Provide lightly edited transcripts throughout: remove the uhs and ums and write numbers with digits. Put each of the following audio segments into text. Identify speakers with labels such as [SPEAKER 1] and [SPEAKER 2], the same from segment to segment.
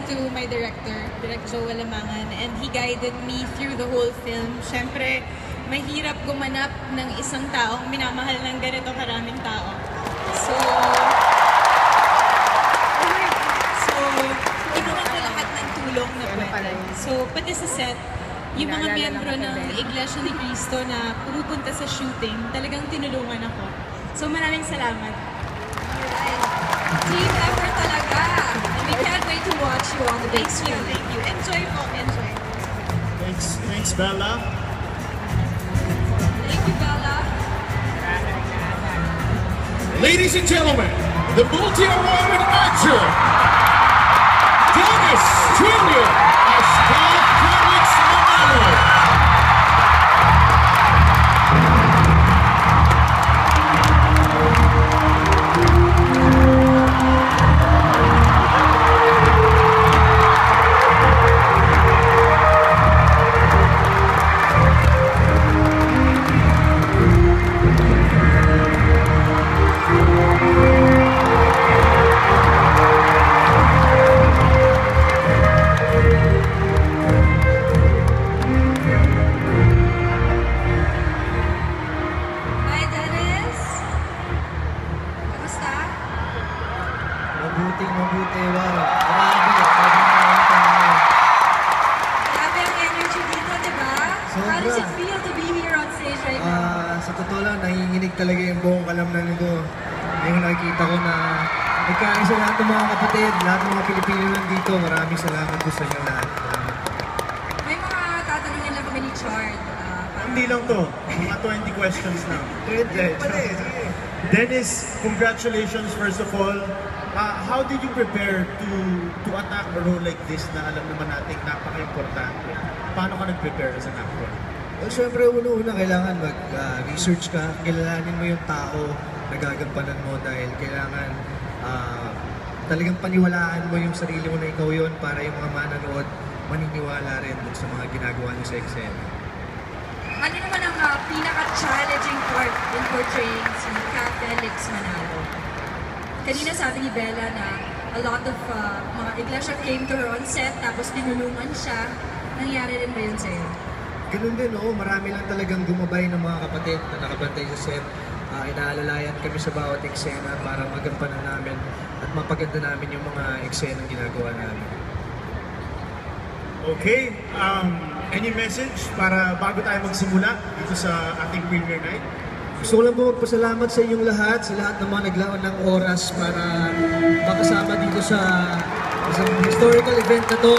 [SPEAKER 1] to my director, Direct Joel Lamangan, and he guided me through the whole film. Siyempre, mahirap gumanap ng isang taong minamahal ng ganito karaming tao. So, ginawa ko lahat ng tulong na pwede. So, pati sa set, yung mga miyembro ng Iglesia ni Cristo na pupunta sa shooting, talagang tinulungan ako. So, maraming salamat.
[SPEAKER 2] Alright. Team effort talaga. We can't wait to watch you on the big screen.
[SPEAKER 1] Thank you. Enjoy po. Enjoy.
[SPEAKER 3] Thanks, Bella.
[SPEAKER 2] Thank you, Bella.
[SPEAKER 3] Ladies and gentlemen, the multi-awarded actor, Dennis Trillo as Paul Felix Manalo.
[SPEAKER 4] Mabuti, wow.
[SPEAKER 2] Grabe ang energy dito, di ba?
[SPEAKER 4] Sobra.
[SPEAKER 2] How does it feel to be here on stage right now?
[SPEAKER 4] Sa totoo lang, nanginginig talaga yung buong kalamnan ko. Yung nakikita ko na nagkaisa lahat ng mga kapatid, lahat ng mga Pilipino nandito. Maraming salamat po sa inyo lahat.
[SPEAKER 2] May mga tatanungin lang kami ni Chard.
[SPEAKER 3] Hindi lang to, mga 20 questions na. Dennis, congratulations first of all. How did you prepare to attack a role like this na alam naman natin napaka-importante? Paano ka nag-prepare as an actor?
[SPEAKER 4] Well, syempre, una-una kailangan mag-research ka, kilalanin mo yung tao na gagampanan mo dahil kailangan talagang paniwalaan mo yung sarili mo na ikaw yun para yung mga mananood maniniwala rin sa mga ginagawa niyo sa eksena.
[SPEAKER 2] Ano naman ang pinaka-challenging part in portraying si Felix Manalo? Kanina sabi ni Bella na a lot of mga iglesia came to her on set tapos tinulungan siya. Nangyari rin ba yun sa'yo?
[SPEAKER 4] Ganun din, oo. Marami lang talagang gumabay ng mga kapatid na nakabantay sa set. Inaalalayan kami sa bawat eksena para magampanan namin at mapaganda namin yung mga eksena ginagawa namin.
[SPEAKER 3] Okay, any message para bago tayo magsimula dito sa ating premiere night?
[SPEAKER 4] Gusto ko lang po magpasalamat sa inyong lahat, sa lahat ng mga naglaon ng oras para makasama dito sa isang historical event na to.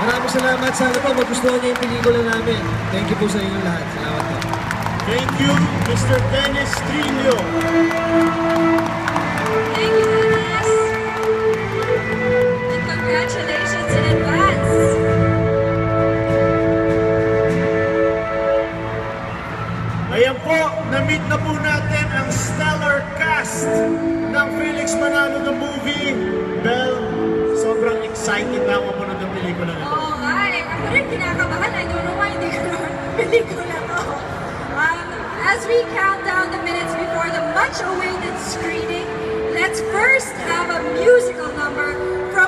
[SPEAKER 4] Maraming salamat. Sana po magustuhan niyo yung pelikula namin. Thank you po sa inyong lahat. Salamat po.
[SPEAKER 3] Thank you, Mr. Dennis Trillo.
[SPEAKER 2] Thank you, Dennis! And congratulations in advance!
[SPEAKER 3] Ayan po, na-meet na po natin ang stellar cast ng Felix Manalo the movie. Belle, sobrang excited na ako manood ng pelikula na ito.
[SPEAKER 2] Oo nga eh. Ako rin kinakabahan. I don't know why hindi ko naman pelikula to. As we count down the minutes before the much-awaited screening, let's first have a musical number